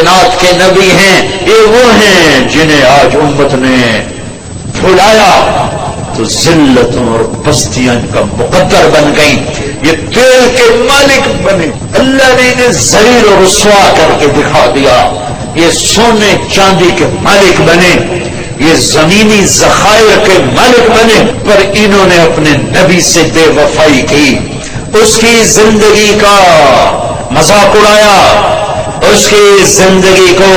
کائنات کے نبی ہیں، یہ وہ ہیں جنہیں آج امت نے بھلایا تو ذلتوں اور پستیاں کا مقدر بن گئی، یہ تیل کے مالک بنے، اللہ نے انہیں ذلیل اور رسوا کر کے دکھا دیا، یہ سونے چاندی کے مالک بنے، یہ زمینی ذخائر کے مالک بنے، پر انہوں نے اپنے نبی سے بے وفائی کی، اس کی زندگی کا مذاق اڑایا، اس کی زندگی کو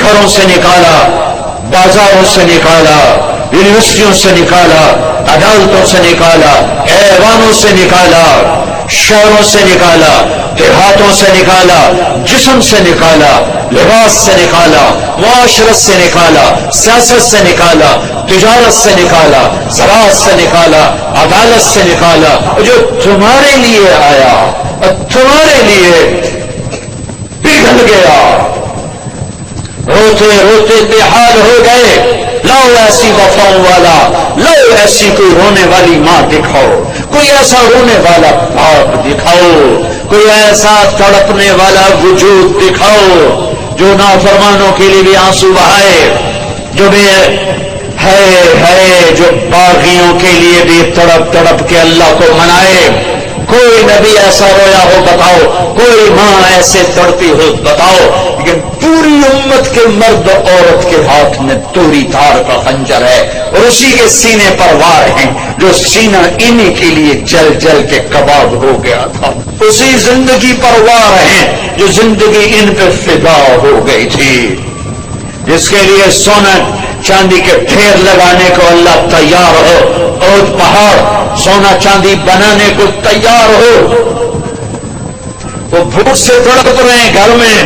گھروں سے نکالا، بازاروں سے نکالا، یونیورسٹیوں سے نکالا، عدالتوں سے نکالا، ایوانوں سے نکالا، شہروں سے نکالا، دیہاتوں سے نکالا، جسم سے نکالا، لباس سے نکالا، معاشرت سے نکالا، سیاست سے نکالا، تجارت سے نکالا، زراعت سے نکالا، عدالت سے نکالا، جو تمہارے لیے آیا اور تمہارے لیے پگھل گیا، روتے روتے بے حال ہو گئے، لاؤ ایسی وفاؤں والا، لاؤ ایسی کوئی رونے والی ماں دکھاؤ، کوئی ایسا رونے والا باپ دکھاؤ، کوئی ایسا تڑپنے والا وجود دکھاؤ جو نافرمانوں کے لیے بھی آنسو بہائے، جو بھی ہے جو باغیوں کے لیے بھی تڑپ تڑپ کے اللہ کو منائے، کوئی نبی ایسا رویا ہو بتاؤ، کوئی ماں ایسے تڑپی ہو بتاؤ، لیکن پوری امت کے مرد عورت کے ہاتھ میں توری تار کا خنجر ہے اور اسی کے سینے پر وار ہیں، جو سینہ انہی کے لیے جل جل کے کباب ہو گیا تھا، اسی زندگی پر وار ہیں جو زندگی ان پہ فدا ہو گئی تھی، جس کے لیے سونا چاندی کے ڈھیر لگانے کو اللہ تیار ہو، اور پہاڑ سونا چاندی بنانے کو تیار ہو، وہ بھوک سے تڑپ رہے ہیں گھر میں،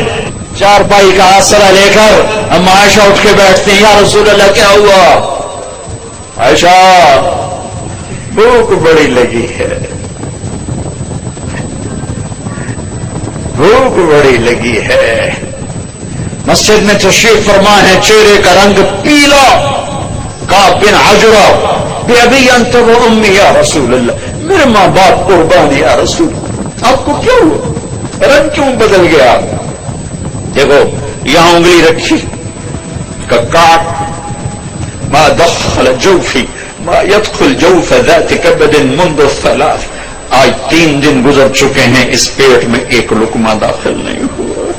چار پائی کا آسرا لے کر ہم عائشہ اٹھ کے بیٹھتے ہیں، یا رسول اللہ کیا ہوا؟ عائشہ بھوک بڑی لگی ہے، بھوک بڑی لگی ہے، مسجد میں تشریف فرما ہے، چہرے کا رنگ پیلا، کعب بن عجرہ بے ابی انت و امی یا رسول اللہ، میرے ماں باپ قربان یا رسول اللہ، آپ کو کیا ہوا؟ رنگ کیوں بدل گیا؟ دیکھو یہاں انگلی رکھی، کاٹ ما دخل جوفی ما يدخل جوف ذات کبد منذ الثلاث، آج 3 دن گزر چکے ہیں اس پیٹ میں ایک لقمہ داخل نہیں ہوا۔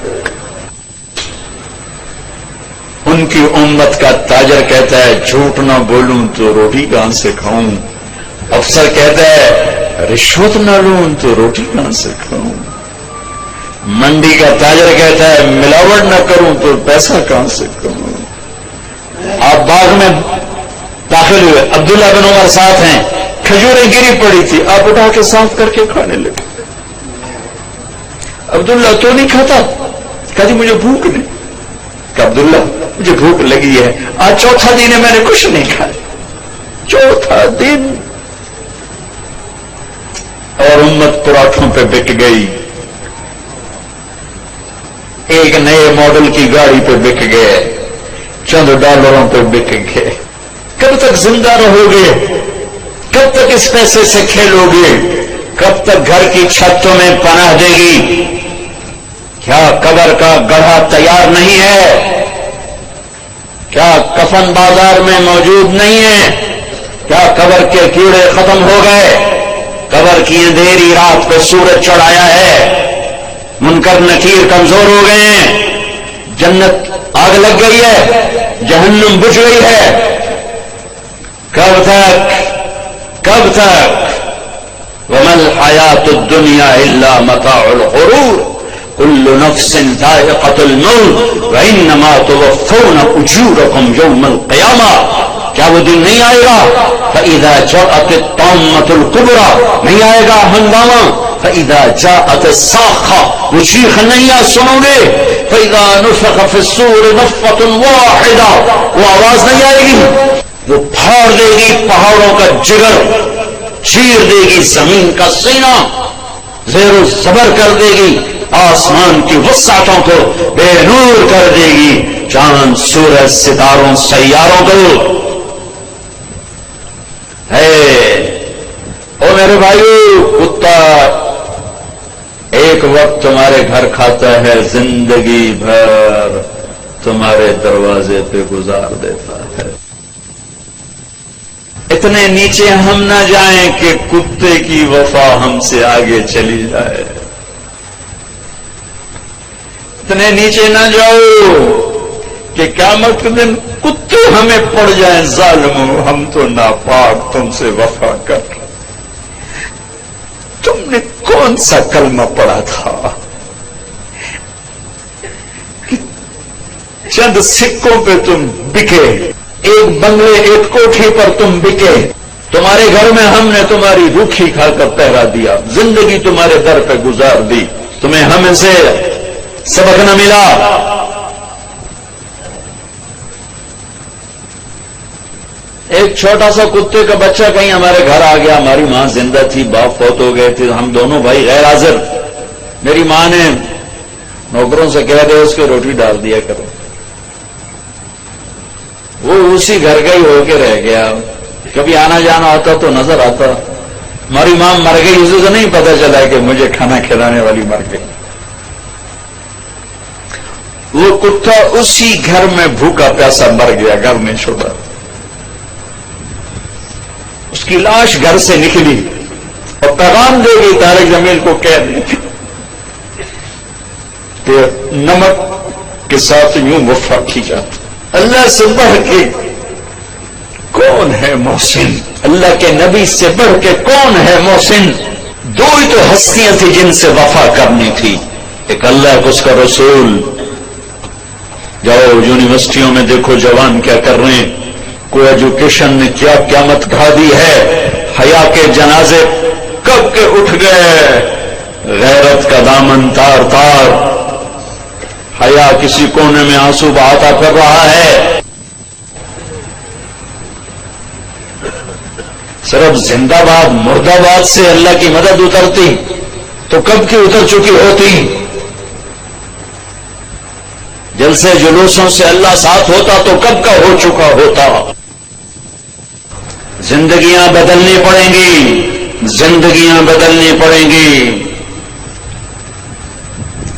ان کی امت کا تاجر کہتا ہے جھوٹ نہ بولوں تو روٹی کہاں سے کھاؤں، افسر کہتا ہے رشوت نہ لوں تو روٹی کہاں سے کھاؤں، منڈی کا تاجر کہتا ہے ملاوٹ نہ کروں تو پیسہ کہاں سے کھاؤں۔ آپ باغ میں داخل ہوئے، عبداللہ بن عمر ساتھ ہیں، کھجوریں گری پڑی تھی، آپ اٹھا کے صاف کر کے کھانے لگے۔ عبداللہ تو نہیں کھاتا، کہا جی مجھے بھوک نہیں، کہ عبداللہ مجھے بھوک لگی ہے، آج چوتھا دن ہے میں نے کچھ نہیں کھایا، چوتھا دن، اور امت پراٹھوں پہ بک گئی، ایک نئے ماڈل کی گاڑی پہ بک گئے، چند ڈالروں پہ بک گئے۔ کب تک زندہ رہو گے؟ کب تک اس پیسے سے کھیلو گے؟ کب تک گھر کی چھتوں میں پناہ دے گی؟ کیا قبر کا گڑھا تیار نہیں ہے؟ کیا کفن بازار میں موجود نہیں ہے؟ کیا قبر کے کیڑے ختم ہو گئے؟ قبر کی اندھیری رات پہ سورج چڑھایا ہے، منکر نکیر کمزور ہو گئے ہیں، جنت آگ لگ گئی ہے، جہنم بجھ گئی ہے، کب تک وَمَا الْحَيَاةُ الدُّنْيَا إِلَّا مَتَاعُ الْغُرُورِ كُلُّ نَفْسٍ ذَائِقَةُ الْمَوْتِ وَإِنَّمَا تُوَفَّوْنَ أُجُورَكُمْ يَوْمَ الْقِيَامَةِ، کیا وہ دن نہیں آئے گا؟ فَإِذَا جَاءَتِ الطَّامَّةُ الْكُبْرَىٰ، نہیں آئے گا ہنگامہ؟ فَإِذَا جَاءَتِ الصَّاخَّةُ، وہ چیخ نہیں سنو گے؟ فَإِذَا نُفِخَ فِي الصُّورِ نَفْخَةٌ وَاحِدَةٌ، وہ آواز نہیں آئے گی، وہ پھاڑ دے گی پہاڑوں کا جگر، چیر دے گی زمین کا سینہ، زیر و زبر کر دے گی آسمان کی وسعتوں کو، بے نور کر دے گی چاند سورج ستاروں سیاروں کو۔ او میرے بھائیو، کتا ایک وقت تمہارے گھر کھاتا ہے زندگی بھر، تمہارے دروازے پہ گزار دیتا ہے۔ اتنے نیچے ہم نہ جائیں کہ کتے کی وفا ہم سے آگے چلی جائے، اتنے نیچے نہ جاؤ کہ قیامت کے دن کتے ہمیں پڑ جائیں، ظالموں ہم تو ناپاک تم سے وفا کر۔ تم نے کون سا کلمہ پڑھا تھا کہ چند سکوں پہ تم بکے، ایک بنگلے ایک کوٹھی پر تم بکے، تمہارے گھر میں ہم نے تمہاری روکھی کھا کر پہرا دیا، زندگی تمہارے در پہ گزار دی، تمہیں ہمیں سے سبق نہ ملا۔ ایک چھوٹا سا کتے کا بچہ کہیں ہمارے گھر آ گیا، ہماری ماں زندہ تھی، باپ فوت ہو گئے تھے، ہم دونوں بھائی غیر حاضر، میری ماں نے نوکروں سے کہہ دے اس کو روٹی ڈال دیا کرو، وہ اسی گھر کا ہی ہو کے رہ گیا، کبھی آنا جانا ہوتا تو نظر آتا، ہماری ماں مر گئی، اسے تو نہیں پتا چلا کہ مجھے کھانا کھلانے والی مر گئی۔ وہ کتا اسی گھر میں بھوکا پیاسا مر گیا، گھر میں چھوڑا، اس کی لاش گھر سے نکلی اور پیغام دے گئی طارق جمیل کو، کہہ دی کہ نمک کے ساتھ یوں وفا کی جاتی، اللہ سے بڑھ کے کون ہے محسن، اللہ کے نبی سے بڑھ کے کون ہے محسن؟ دو ہی تو ہستیاں تھیں جن سے وفا کرنی تھی، ایک اللہ کو اس کا رسول۔ جاؤ یونیورسٹیوں میں دیکھو جوان کیا کر رہے ہیں، کوئی ایجوکیشن نے کیا قیامت کھا دی ہے، حیا کے جنازے کب کے اٹھ گئے، غیرت کا دامن تار تار، حیا کسی کونے میں آنسو بہاتا کر رہا ہے، صرف زندہ باد مردہ باد سے اللہ کی مدد اترتی تو کب کی اتر چکی ہوتی، جلسے جلوسوں سے اللہ ساتھ ہوتا تو کب کا ہو چکا ہوتا۔ زندگیاں بدلنی پڑیں گی، زندگیاں بدلنی پڑیں گی،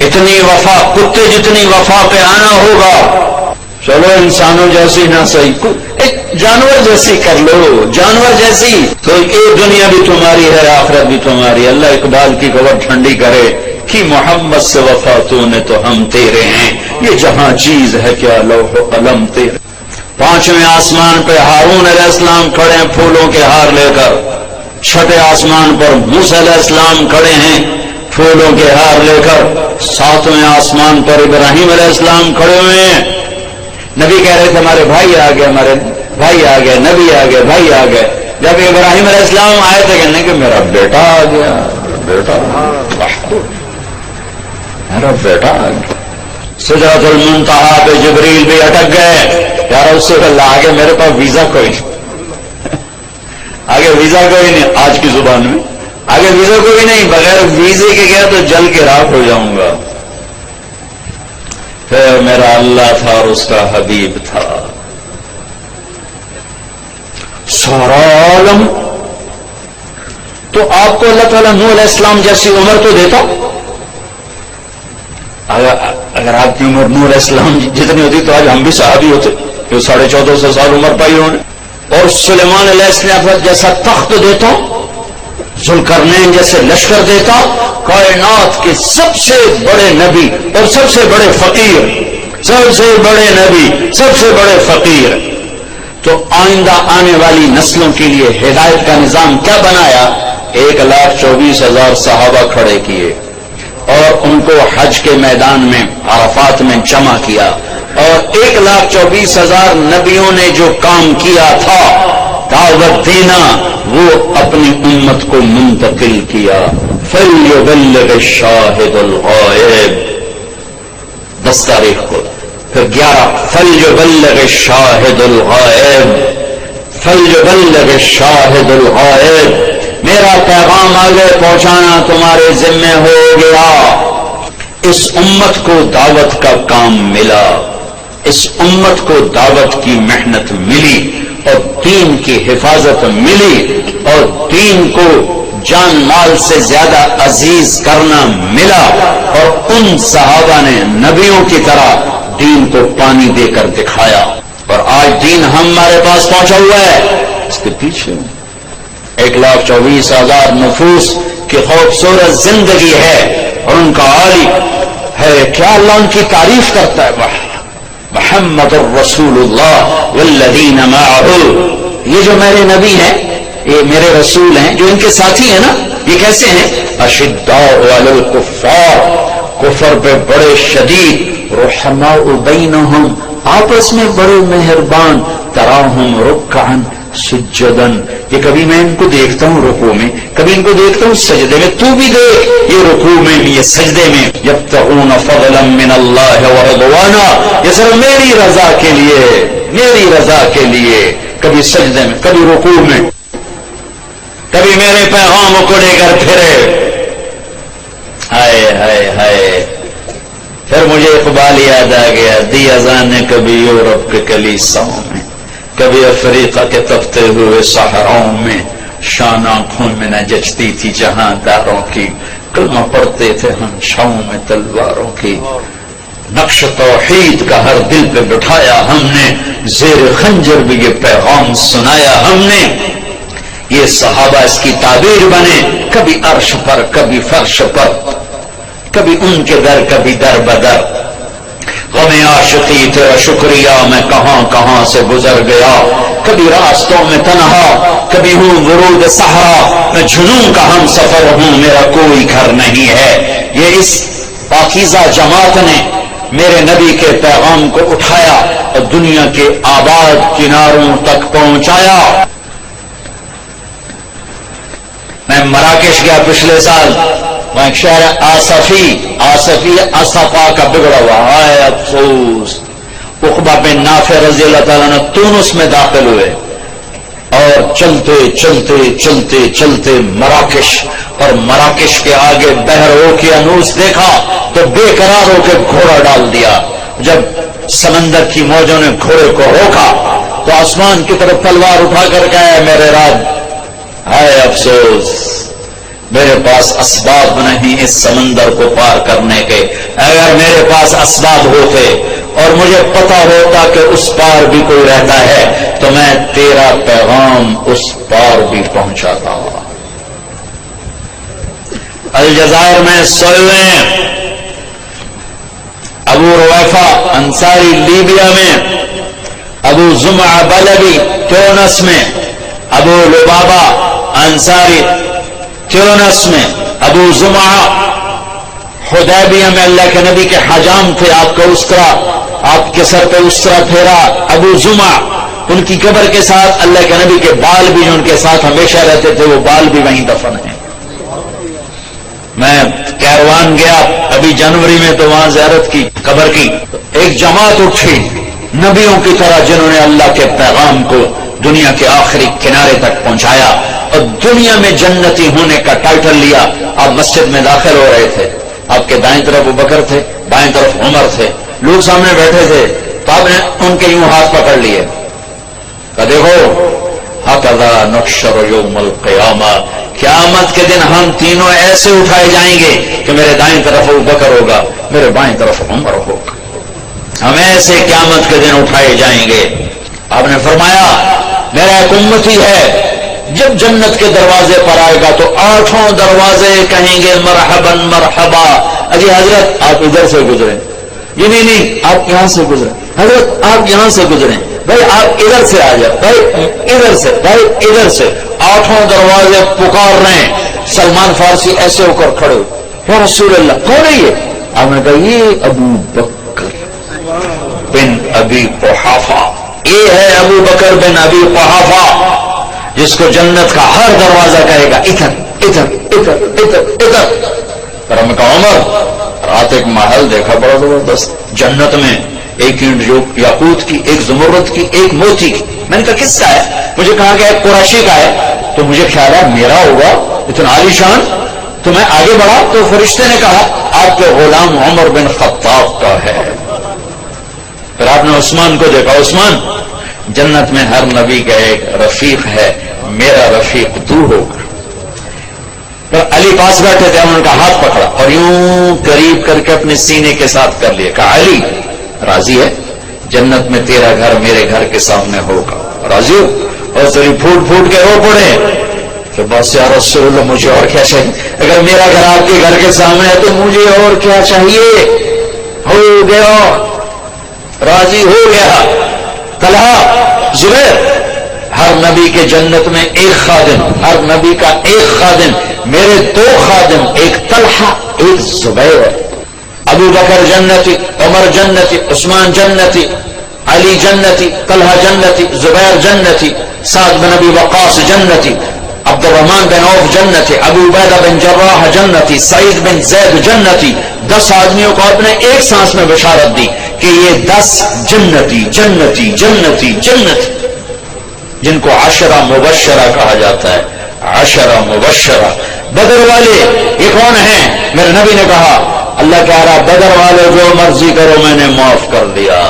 اتنی وفا، کتے جتنی وفا پہ آنا ہوگا، چلو انسانوں جیسی نہ صحیح، ایک جانور جیسی کر لو، جانور جیسی، تو ایک دنیا بھی تمہاری ہے، آخرت بھی تمہاری۔ اللہ اقبال کی خبر ٹھنڈی کرے کہ محمد سے وفا تو نے تو ہم تیرے ہیں، یہ جہاں چیز ہے کیا لوح و قلم تیرے۔ پانچویں آسمان پہ ہارون علیہ السلام کھڑے ہیں پھولوں کے ہار لے کر، چھٹے آسمان پر موسیٰ علیہ السلام کھڑے ہیں پھولوں کے ہار لے کر، ساتویں آسمان پر ابراہیم علیہ السلام کھڑے ہوئے ہیں۔ نبی کہہ رہے تھے ہمارے بھائی آ گئے، ہمارے بھائی آ گئے، نبی آ گئے، بھائی آ گئے۔ جب ابراہیم علیہ السلام آئے تھے کہنے کہ میرا بیٹا آ گیا، بیٹا، میرا بیٹا آ گیا۔ سدرۃ المنتہا پہ جبریل بھی اٹک گئے، یار اس سے اللہ آگے میرے پاس ویزا کوئی نہیں، آگے ویزا کوئی نہیں، آج کی زبان میں آگے ویزا کوئی نہیں، بغیر ویزے کے گیا تو جل کے راکھ ہو جاؤں گا۔ پھر میرا اللہ تھا اور اس کا حبیب تھا، سارا عالم۔ تو آپ کو اللہ تعالیٰ نوح علیہ السلام جیسی عمر تو دیتا، اگر آپ کی عمر نوح علیہ السلام جتنی ہوتی تو آج ہم بھی صحابی ہوتے، جو 1450 سال عمر پائی انہوں نے۔ اور سلیمان علیہ السلام جیسا تخت دیتا، ذوالقرنین جیسے لشکر دیتا، کائنات کے سب سے بڑے نبی اور سب سے بڑے فقیر، سب سے بڑے نبی، سب سے بڑے فقیر۔ تو آئندہ آنے والی نسلوں کے لیے ہدایت کا نظام کیا بنایا؟ 1,24,000 صحابہ کھڑے کیے اور ان کو حج کے میدان میں عرفات میں جمع کیا، اور 1,24,000 نبیوں نے جو کام کیا تھا دعوت دینا، وہ اپنی امت کو منتقل کیا۔ فَلْيُبَلِّغِ الشَّاهِدُ الْغَائِبَ، 10 تاریخ کو، پھر 11 فَلْيُبَلِّغِ الشَّاهِدُ الْغَائِبَ، فَلْيُبَلِّغِ الشَّاهِدُ الْغَائِبَ، میرا پیغام آگے پہنچانا تمہارے ذمہ ہو گیا۔ اس امت کو دعوت کا کام ملا، اس امت کو دعوت کی محنت ملی اور دین کی حفاظت ملی، اور دین کو جان مال سے زیادہ عزیز کرنا ملا، اور ان صحابہ نے نبیوں کی طرح دین کو پانی دے کر دکھایا، اور آج دین ہمارے پاس پہنچا ہوا ہے۔ اس کے پیچھے 1,24,000 نفوس کی خوبصورت زندگی ہے، اور ان کا عالی ہے کیا اللہ ان کی تعریف کرتا ہے، محمد الرسول اللہ والذین معہ، یہ جو میرے نبی ہیں، یہ میرے رسول ہیں، جو ان کے ساتھی ہیں نا، یہ کیسے ہیں؟ اشداء علی الکفار، کفر پہ بڑے شدید، رحماء بینہم، آپس میں بڑے مہربان، تراہم رکعا سجدن، یہ کبھی میں ان کو دیکھتا ہوں رکوع میں، کبھی ان کو دیکھتا ہوں سجدے میں، تو بھی دیکھ یہ رکوع میں یہ سجدے میں، یبتغون فضلا من اللہ ورضوانا، یہ صرف میری رضا کے لیے، میری رضا کے لیے، کبھی سجدے میں، کبھی رکوع میں، کبھی میرے پیغاموں کو لے کر پھرے۔ ہائے ہائے ہائے، پھر مجھے اقبال یاد آ گیا، دی اذان نے کبھی یورپ کے کلیساؤں میں، کبھی افریقہ کے تپتے ہوئے صحراؤں میں، شان آنکھوں میں نہ جچتی تھی جہاں داروں کی، کلمہ پڑھتے تھے ہم چھاؤں میں تلواروں کی، نقش توحید کا ہر دل پہ بٹھایا ہم نے، زیر خنجر بھی یہ پیغام سنایا ہم نے۔ یہ صحابہ اس کی تعبیر بنے، کبھی عرش پر کبھی فرش پر، کبھی ان کے در کبھی در بدر، غم عاشقی تیرا شکریہ میں کہاں کہاں سے گزر گیا، کبھی راستوں میں تنہا، کبھی ہوں ورود صحرا، میں جنون کا ہم سفر ہوں، میرا کوئی گھر نہیں ہے۔ یہ اس پاکیزہ جماعت نے میرے نبی کے پیغام کو اٹھایا اور دنیا کے آباد کناروں تک پہنچایا۔ میں مراکش گیا پچھلے سال، وہاں ایک شہر آصفی اصفا کا بگڑا ہوا، ہائے افسوس، عقبہ بن نافع رضی اللہ تعالیٰ نے تونس میں داخل ہوئے، اور چلتے چلتے چلتے چلتے مراکش، اور مراکش کے آگے بحر اوقیانوس دیکھا تو بے قرار ہو کے گھوڑا ڈال دیا۔ جب سمندر کی موجوں نے گھوڑے کو روکا تو آسمان کی طرف تلوار اٹھا کر کہا، میرے رب ہائے افسوس، میرے پاس اسباب نہیں اس سمندر کو پار کرنے کے، اگر میرے پاس اسباب ہوتے اور مجھے پتا ہوتا کہ اس پار بھی کوئی رہتا ہے تو میں تیرا پیغام اس پار بھی پہنچاتا۔ الجزائر میں سوئے، ابو رویفہ انصاری لیبیا میں، ابو زمعہ بلبی تونس میں، ابو لبابہ انصاری تیونس میں، ابو زمعہ حدیبیہ میں اللہ کے نبی کے حجام تھے، آپ کا اسطرا، آپ کے سر پہ اسطرا پھیرا، ابو زمعہ، ان کی قبر کے ساتھ اللہ کے نبی کے بال بھی جو ان کے ساتھ ہمیشہ رہتے تھے وہ بال بھی وہیں دفن ہیں۔ میں کیروان گیا ابھی جنوری میں تو وہاں زیارت کی قبر کی، ایک جماعت اٹھی نبیوں کی طرح جنہوں نے اللہ کے پیغام کو دنیا کے آخری کنارے تک پہنچایا اور دنیا میں جنتی ہونے کا ٹائٹل لیا۔ آپ مسجد میں داخل ہو رہے تھے، آپ کے دائیں طرف ابوبکر تھے، بائیں طرف عمر تھے، لوگ سامنے بیٹھے تھے، تو آپ نے ان کے یوں ہاتھ پکڑ لیے، کہ دیکھو ہکذا نحشر یوم القیامہ، قیامت کے دن ہم تینوں ایسے اٹھائے جائیں گے کہ میرے دائیں طرف ابوبکر ہوگا، میرے بائیں طرف عمر ہوگا، ہم ایسے قیامت کے دن اٹھائے جائیں گے۔ آپ نے فرمایا میرا ایک امتی ہے جب جنت کے دروازے پر آئے گا تو 8 دروازے کہیں گے مرحبا مرحبا، اجی حضرت آپ ادھر سے گزریں، یہ نہیں آپ یہاں سے گزریں، حضرت آپ یہاں سے گزریں، بھائی آپ ادھر سے آ جائیں، بھائی ادھر سے، بھائی ادھر سے، 8 دروازے پکار رہے ہیں۔ سلمان فارسی ایسے ہو کر کھڑے، یا رسول اللہ کون ہے یہ؟ آپ نے کہا یہ ابو بکر بن ابی قحافہ، یہ ہے ابو بکر بن ابی قحافہ جس کو جنت کا ہر دروازہ کہے گا ادھر ادھر ادھر ادھر ادھر۔ پر ہم نے کہا عمر، رات ایک محل دیکھا بڑا زبردست جنت میں، ایک اینٹ جو یاقوت کی، ایک زمرد کی، ایک موتی کی۔ میں نے کہا کس کا ہے؟ مجھے کہا کہ ایک قریشی کا ہے، تو مجھے خیال ہے میرا ہوگا اتنا عالی شان، تو میں آگے بڑھا تو فرشتے نے کہا آپ کے غلام عمر بن خطاب کا ہے۔ پھر آپ نے عثمان کو دیکھا، عثمان جنت میں ہر نبی کا ایک رفیق ہے، میرا رفیق تو ہوگا۔ تو علی پاس بیٹھے تھے، انہوں نے کہا ہاتھ پکڑا اور یوں قریب کر کے اپنے سینے کے ساتھ کر لیا، کہا علی راضی ہے؟ جنت میں تیرا گھر میرے گھر کے سامنے ہوگا، راضی ہو؟ اور ذری پھوٹ پھوٹ کے رو پڑے کہ بس یا رسول اللہ مجھے اور کیا چاہیے، اگر میرا گھر آپ کے گھر کے سامنے ہے تو مجھے اور کیا چاہیے؟ ہو گیا، راضی ہو گیا۔ طلحہ، زبیر، ہر نبی کے جنت میں ایک خادم، ہر نبی کا ایک خادم، میرے دو خادم، ایک طلحہ ایک زبیر۔ ابو بکر جنتی، عمر جنتی، عثمان جنتی، علی جنتی، طلحہ جنتی، زبیر جنتی، سعد بن ابی وقاص جنتی، عبد الرحمن بن عوف جنتی، ابو عبیدہ بن جراح جنتی، سعید بن زید جنتی۔ 10 آدمیوں کو آپ نے ایک سانس میں بشارت دی کہ یہ 10 جنتی جنتی جنتی جنتی، جن کو 10 مبشرہ کہا جاتا ہے، 10 مبشرہ۔ بدر والے یہ کون ہیں؟ میرے نبی نے کہا اللہ کہہ رہا بدر والے جو مرضی کرو میں نے معاف کر دیا۔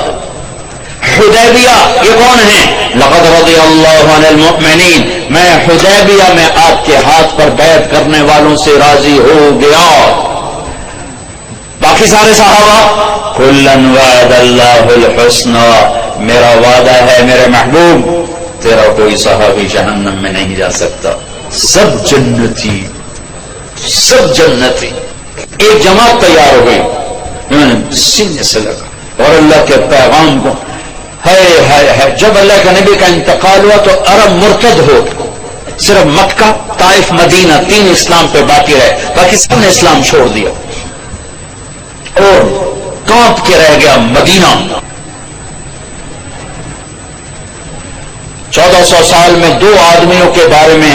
حدیبیہ یہ کون ہیں؟ لقد رضی اللہ عن المؤمنین، میں حدیبیہ میں آپ کے ہاتھ پر بیعت کرنے والوں سے راضی ہو گیا۔ باقی سارے صحابہ کلن وعد اللہ الحسنى، میرا وعدہ ہے میرے محبوب تیرا کوئی صحابی جہنم میں نہیں جا سکتا، سب جنتی، سب جنتی۔ ایک جماعت تیار ہو گئی، انہوں نے سینے سے لگا اور اللہ کے پیغام کو ہے جب اللہ کے نبی کا انتقال ہوا تو عرب مرتد ہو، صرف مکہ، طائف، مدینہ 3 اسلام پہ باقی رہے، باقی سب نے اسلام چھوڑ دیا اور کانپ کے رہ گیا مدینہ۔ 1400 سال میں 2 آدمیوں کے بارے میں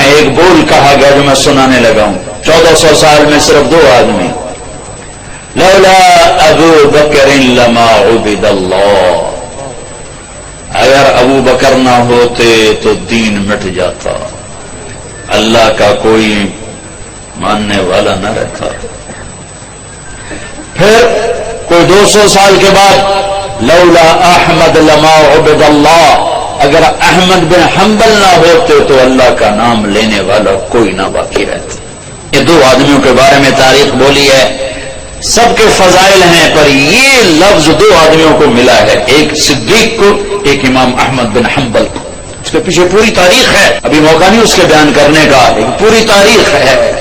ایک بول کہا گیا جو میں سنانے لگا ہوں۔ 1400 سال میں صرف 2 آدمی، لولا ابو بکر لما عبد اللہ، اگر ابو بکر نہ ہوتے تو دین مٹ جاتا، اللہ کا کوئی ماننے والا نہ رہتا۔ پھر کوئی 200 سال کے بعد لولا احمد لما عبد اللہ، اگر احمد بن حنبل نہ ہوتے تو اللہ کا نام لینے والا کوئی نہ باقی رہتا۔ یہ 2 آدمیوں کے بارے میں تاریخ بولی ہے، سب کے فضائل ہیں، پر یہ لفظ 2 آدمیوں کو ملا ہے، ایک صدیق کو، ایک امام احمد بن حنبل کو۔ اس کے پیچھے پوری تاریخ ہے، ابھی موقع نہیں اس کے بیان کرنے کا، لیکن پوری تاریخ ہے۔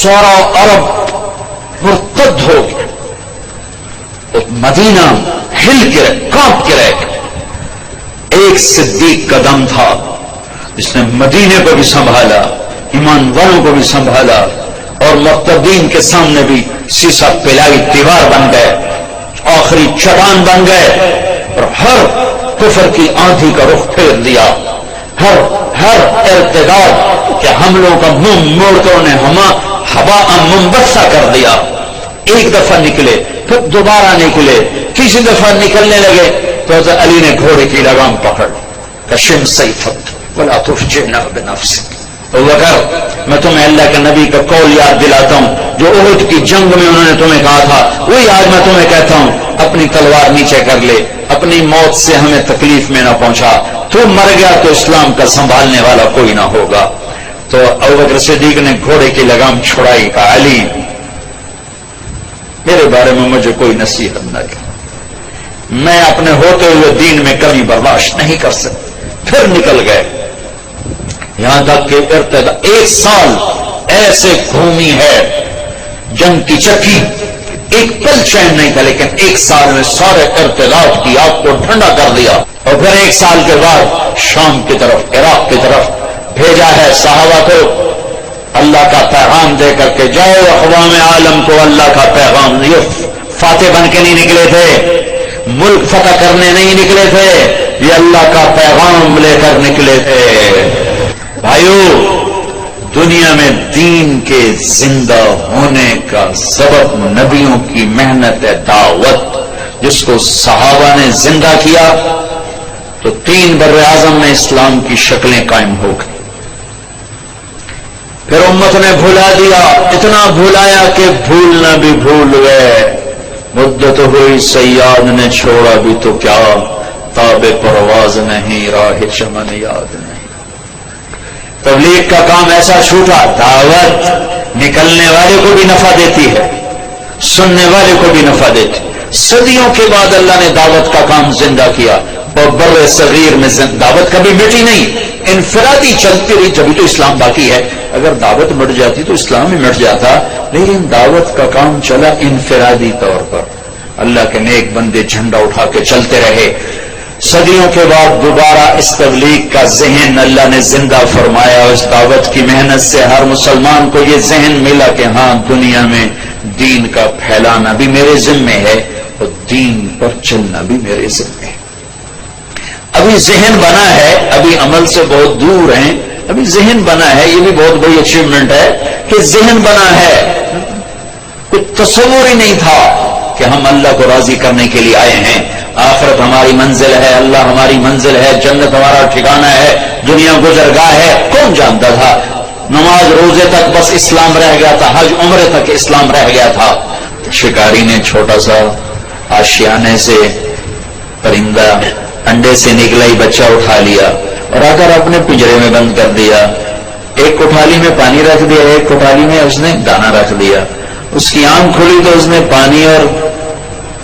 سارا عرب مرتد ہو گیا، مدینہ ہل کے کانپ کے رہ گیا۔ ایک صدیق کا دم تھا جس نے مدینے کو بھی سنبھالا، ایمان والوں کو بھی سنبھالا، اور مرتدین کے سامنے بھی سیسا پلائی دیوار بن گئے، آخری چٹان بن گئے، اور ہر کفر کی آندھی کا رخ پھیر دیا، ہر ارتداد کے حملوں کا منہ موڑ کر انہیں ہوا منبثہ کر دیا۔ ایک دفعہ نکلے پھر دوبارہ نکلے، کسی دفعہ نکلنے لگے تو حضرت علی نے گھوڑے کی لگام پکڑ، کشم سیفک ولا تفجعنا بنفسک۔ ابوبکر میں تمہیں اللہ کے نبی کا قول یاد دلاتا ہوں جو احد کی جنگ میں انہوں نے تمہیں کہا تھا، وہی آج میں تمہیں کہتا ہوں، اپنی تلوار نیچے کر لے، اپنی موت سے ہمیں تکلیف میں نہ پہنچا، تو مر گیا تو اسلام کا سنبھالنے والا کوئی نہ ہوگا۔ تو ابوبکر صدیق نے گھوڑے کی لگام چھڑائی، کہا علی میرے بارے میں مجھے کوئی نصیحت نہ کر، میں اپنے ہوتے ہوئے دین میں کمی برداشت نہیں کر سکتا۔ پھر نکل گئے، یہاں تک کہ ارتدا 1 سال ایسے گھومی ہے جنگ کی چکی، ایک پل چین نہیں تھا، لیکن 1 سال میں سارے ارتداد کی آگ کو ٹھنڈا کر دیا۔ اور پھر 1 سال کے بعد شام کی طرف، عراق کی طرف بھیجا ہے صحابہ کو اللہ کا پیغام دے کر کے جاؤ اقوام عالم کو اللہ کا پیغام۔ یہ فاتح بن کے نہیں نکلے تھے، ملک فتح کرنے نہیں نکلے تھے، یہ اللہ کا پیغام لے کر نکلے تھے۔ بھائیو، دنیا میں دین کے زندہ ہونے کا سبب نبیوں کی محنت دعوت، جس کو صحابہ نے زندہ کیا تو 3 بر اعظم میں اسلام کی شکلیں قائم ہو گئی۔ پھر امت نے بھلا دیا، اتنا بھلایا کہ بھولنا بھی بھول گئے۔ مدت ہوئی سیاد نے چھوڑا بھی تو کیا، تاب پرواز نہیں، راہ چمن یاد نہیں۔ تبلیغ کا کام ایسا چھوٹا، دعوت نکلنے والے کو بھی نفع دیتی ہے، سننے والے کو بھی نفع دیتی۔ صدیوں کے بعد اللہ نے دعوت کا کام زندہ کیا، اور بر صغیر میں دعوت کبھی مٹی نہیں، انفرادی چلتی رہی، جبھی تو اسلام باقی ہے۔ اگر دعوت مٹ جاتی تو اسلام ہی مٹ جاتا، لیکن دعوت کا کام چلا انفرادی طور پر، اللہ کے نیک بندے جھنڈا اٹھا کے چلتے رہے۔ صدیوں کے بعد دوبارہ اس تبلیغ کا ذہن اللہ نے زندہ فرمایا، اس دعوت کی محنت سے ہر مسلمان کو یہ ذہن ملا کہ ہاں دنیا میں دین کا پھیلانا بھی میرے ذمے ہے اور دین پر چلنا بھی میرے ذمے ہے۔ ابھی ذہن بنا ہے، ابھی عمل سے بہت دور ہیں، ابھی ذہن بنا ہے، یہ بھی بہت بڑی اچیومنٹ ہے کہ ذہن بنا ہے۔ کوئی تصور ہی نہیں تھا کہ ہم اللہ کو راضی کرنے کے لیے آئے ہیں، آخرت ہماری منزل ہے، اللہ ہماری منزل ہے، جنت ہمارا ٹھکانہ ہے، دنیا گزرگاہ ہے۔ کون جانتا تھا؟ نماز روزے تک بس اسلام رہ گیا تھا، حج عمرے تک اسلام رہ گیا تھا۔ شکاری نے چھوٹا سا آشیانے سے پرندہ انڈے سے نکلا ہی بچہ اٹھا لیا اور آ کر اپنے پنجرے میں بند کر دیا۔ ایک کوٹھالی میں پانی رکھ دیا، ایک کوٹھالی میں اس نے دانا رکھ دیا۔ اس کی آنکھ کھلی تو اس نے پانی اور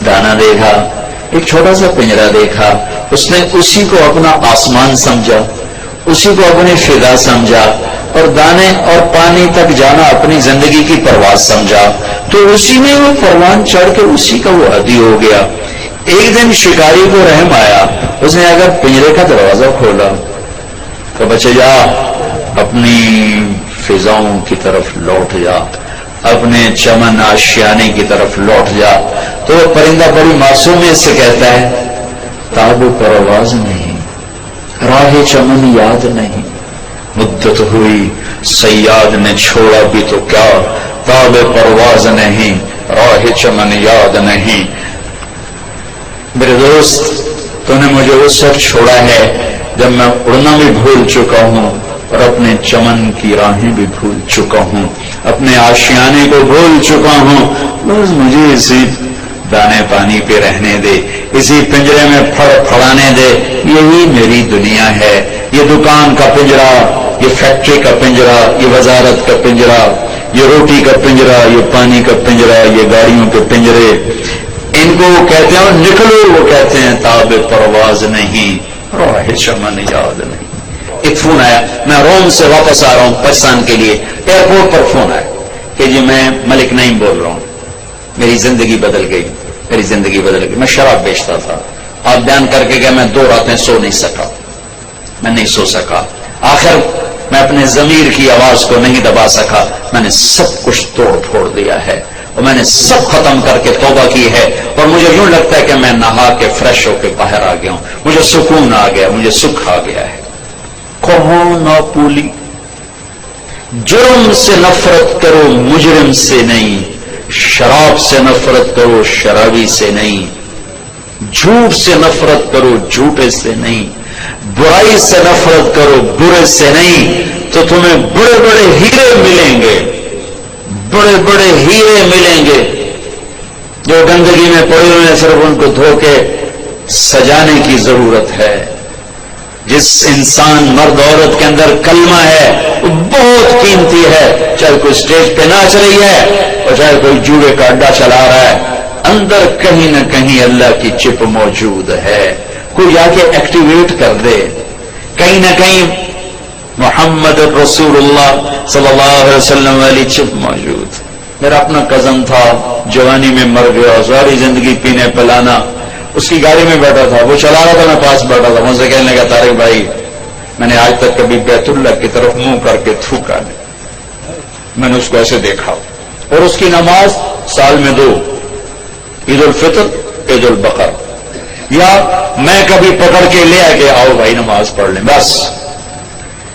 دانا دیکھا، ایک چھوٹا سا پنجرا دیکھا، اس نے اسی کو اپنا آسمان سمجھا، اسی کو اپنی فضا سمجھا، اور دانے اور پانی تک جانا اپنی زندگی کی پرواز سمجھا، تو اسی میں وہ پروان چڑھ کے اسی کا وہ عادی ہو گیا۔ ایک دن شکاری کو رحم آیا، اس نے اگر پنجرے کا دروازہ کھولا تو بچے جا اپنی فضاؤں کی طرف لوٹ جا، اپنے چمن آشیانے کی طرف لوٹ جا، تو وہ پرندہ بڑی معصومیت سے کہتا ہے تاب پرواز نہیں، راہ چمن یاد نہیں، مدت ہوئی صیاد نے چھوڑا بھی تو کیا، تاب پرواز نہیں، راہ چمن یاد نہیں۔ میرے دوست، تو نے مجھے اس وقت چھوڑا ہے جب میں اڑنا بھی بھول چکا ہوں اور اپنے چمن کی راہیں بھی بھول چکا ہوں، اپنے آشیانے کو بھول چکا ہوں۔ بس مجھے اسی دانے پانی پہ رہنے دے، اسی پنجرے میں پھڑ پھڑانے دے، یہی میری دنیا ہے۔ یہ دکان کا پنجرا، یہ فیکٹری کا پنجرا، یہ وزارت کا پنجرا، یہ روٹی کا پنجرا، یہ پانی کا پنجرا، یہ گاڑیوں کے پنجرے، ان کو وہ کہتے ہیں نکلو، وہ کہتے ہیں تاب پرواز نہیں، راہ چمن یاد نہیں۔ ایک فون آیا، میں روم سے واپس آ رہا ہوں پاکستان کے لیے، ایئرپورٹ پر فون آیا کہ جی میں ملک نعیم بول رہا ہوں، میری زندگی بدل گئی، میری زندگی بدل گئی۔ میں شراب بیچتا تھا، آپ بیان کر کے گئے، میں 2 راتیں سو نہیں سکا، میں نہیں سو سکا، آخر میں اپنے ضمیر کی آواز کو نہیں دبا سکا، میں نے سب کچھ توڑ پھوڑ دیا ہے اور میں نے سب ختم کر کے توبہ کی ہے، اور مجھے یوں لگتا ہے کہ میں نہا کے فریش ہو کے باہر آ گیا ہوں، مجھے سکون آ گیا، مجھے سکھ آ گیا ہے۔ کہو نہ پولی، جرم سے نفرت کرو مجرم سے نہیں، شراب سے نفرت کرو شرابی سے نہیں، جھوٹ سے نفرت کرو جھوٹے سے نہیں، برائی سے نفرت کرو برے سے نہیں، تو تمہیں بڑے بڑے ہیرے ملیں گے، بڑے بڑے ہیرے ملیں گے۔ جو گندگی میں پڑے ہوئے ہیں صرف ان کو دھو کے سجانے کی ضرورت ہے۔ جس انسان مرد عورت کے اندر کلمہ ہے وہ بہت قیمتی ہے، چاہے کوئی اسٹیج پہ ناچ رہی ہے اور چاہے کوئی جوئے کا اڈا چلا رہا ہے، اندر کہیں نہ کہیں اللہ کی چپ موجود ہے، کوئی آ کے ایکٹیویٹ کر دے، کہیں نہ کہیں محمد رسول اللہ صلی اللہ علیہ وسلم والی چپ موجود۔ میرا اپنا کزن تھا، جوانی میں مر گیا، ساری زندگی پینے پلانا، اس کی گاڑی میں بیٹھا تھا، وہ چلا رہا تھا، میں پاس بیٹھا تھا، مجھ سے کہنے لگا طارق بھائی میں نے آج تک کبھی بیت اللہ کی طرف منہ کر کے تھوکا نہیں، میں نے اس کو ایسے دیکھا، اور اس کی نماز سال میں 2، عید الفطر عید البقر، یا میں کبھی پکڑ کے لے آ کے آؤ بھائی نماز پڑھ لیں بس،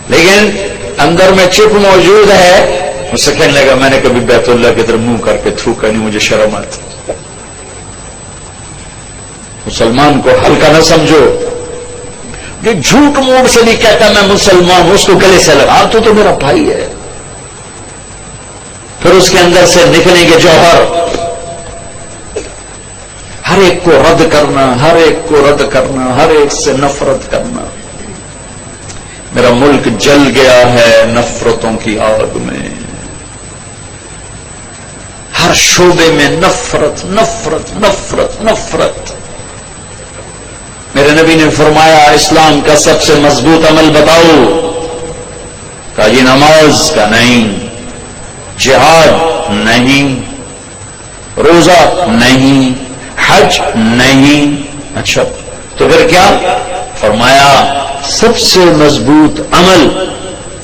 لیکن اندر میں چپ موجود ہے۔ مجھ سے کہنے لگا میں نے کبھی بیت اللہ کی طرف منہ کر کے تھوکا نہیں، مجھے شرم آتی۔ مسلمان کو ہلکا نہ سمجھو، کہ جھوٹ موٹ سے نہیں کہتا میں مسلمان ہوں، اس کو گلے سے لگا تو میرا بھائی ہے، پھر اس کے اندر سے نکلیں گے جوہر۔ ہر ہر ایک کو رد کرنا، ہر ایک کو رد کرنا، ہر ایک سے نفرت کرنا۔ میرا ملک جل گیا ہے نفرتوں کی آگ میں، ہر شعبے میں نفرت نفرت نفرت نفرت۔ میرے نبی نے فرمایا اسلام کا سب سے مضبوط عمل بتاؤ؟ کہا جی نماز، کا نہیں، جہاد نہیں، روزہ نہیں، حج نہیں۔ اچھا تو پھر کیا؟ فرمایا سب سے مضبوط عمل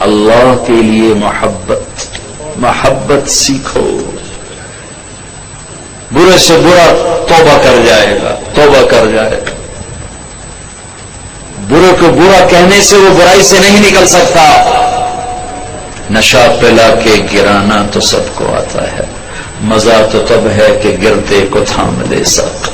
اللہ کے لیے محبت، محبت سیکھو۔ برے سے برا توبہ کر جائے گا، توبہ کر جائے گا۔ برے کو برا کہنے سے وہ برائی سے نہیں نکل سکتا۔ نشہ پلا کے گرانا تو سب کو آتا ہے، مزہ تو تب ہے کہ گرتے کو تھام لے سب۔